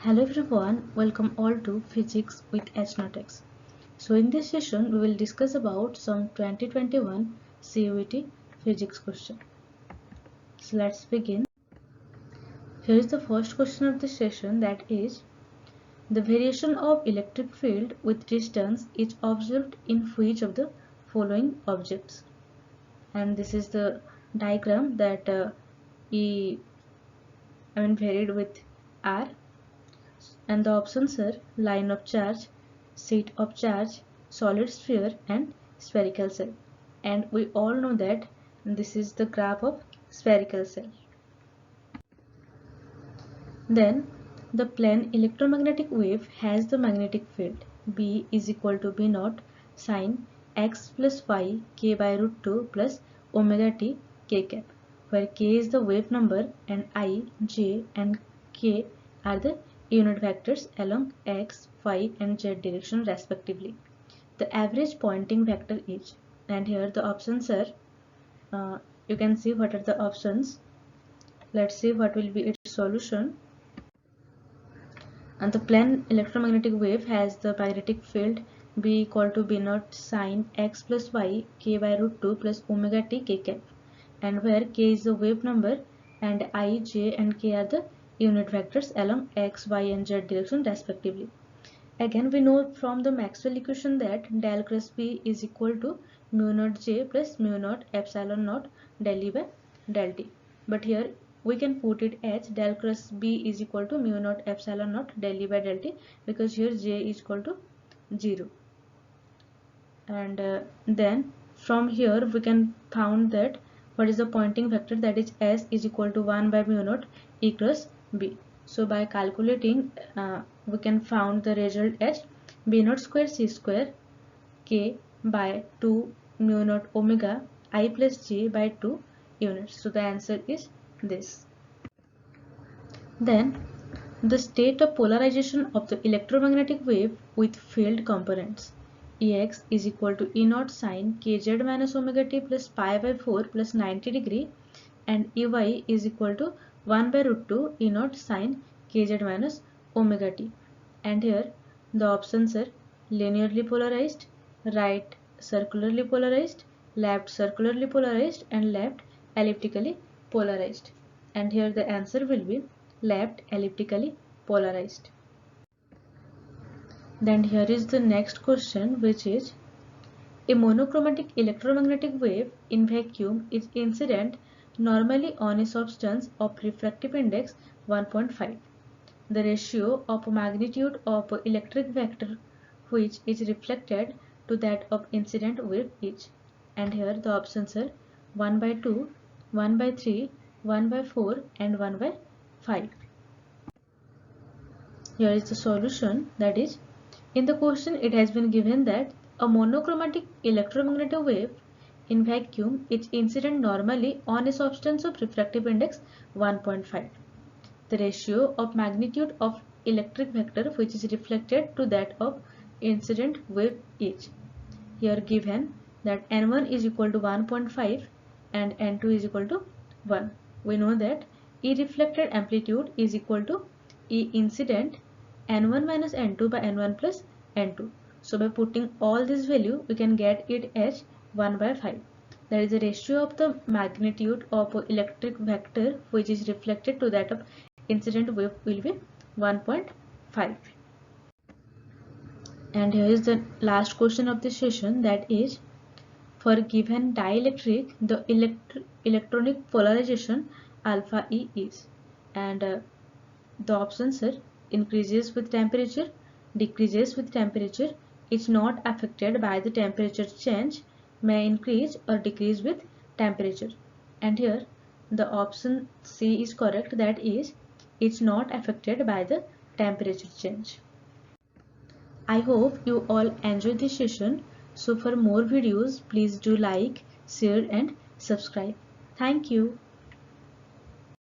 Hello everyone, welcome all to Physics with H0X. So in this session we will discuss about some 2021 CUET physics question. So let's begin. Here is the first question of this session, that is, the variation of electric field with distance is observed in which of the following objects? And this is the diagram that varied with R. And the options are line of charge, sheet of charge, solid sphere and spherical cell. And we all know that this is the graph of spherical cell. Then the plane electromagnetic wave has the magnetic field B is equal to B naught sine x plus y k by root 2 plus omega t k cap, where k is the wave number and I, j and k are the unit vectors along x, y and z direction respectively. The average Poynting vector is, and here the options are, you can see what are the options. Let's see what will be its solution. And the plane electromagnetic wave has the magnetic field B equal to B naught sine x plus y k by root 2 plus omega t k cap, and where k is the wave number and I, j and k are the unit vectors along x, y and z direction respectively. Again we know from the Maxwell equation that del cross B is equal to mu naught j plus mu naught epsilon naught del E by del T. But here we can put it as del cross B is equal to mu naught epsilon naught del E by del T, because here j is equal to 0. And then from here we can found that what is the Poynting vector, that is S is equal to 1 by mu naught E cross B. So by calculating we can found the result as B naught square C square K by 2 mu naught omega I plus J by 2 units. So the answer is this. Then the state of polarization of the electromagnetic wave with field components. Ex is equal to E naught sine kz minus omega t plus pi by 4 plus 90 degree, and Ey is equal to 1 by root 2 E naught sine kz minus omega t. And here the options are linearly polarized, right circularly polarized, left circularly polarized and left elliptically polarized. And here the answer will be left elliptically polarized. Then here is the next question, which is, a monochromatic electromagnetic wave in vacuum is incident normally on a substance of refractive index 1.5. The ratio of magnitude of electric vector which is reflected to that of incident wave is, and here the options are 1 by 2, 1 by 3, 1 by 4 and 1 by 5. Here is the solution, that is, in the question it has been given that a monochromatic electromagnetic wave in vacuum is incident normally on a substance of refractive index 1.5. The ratio of magnitude of electric vector which is reflected to that of incident wave is, here given that n1 is equal to 1.5 and n2 is equal to 1. We know that E reflected amplitude is equal to E incident n1 minus n2 by n1 plus n2. So by putting all this value we can get it as 1 by 5. That is the ratio of the magnitude of electric vector which is reflected to that of incident wave will be 1.5. And here is the last question of this session, that is, for given dielectric the electronic polarization alpha E is, and the options are increases with temperature, decreases with temperature, is not affected by the temperature change, may increase or decrease with temperature. And here the option C is correct, that is, it's not affected by the temperature change. I hope you all enjoyed this session. So for more videos please do like, share and subscribe. Thank you.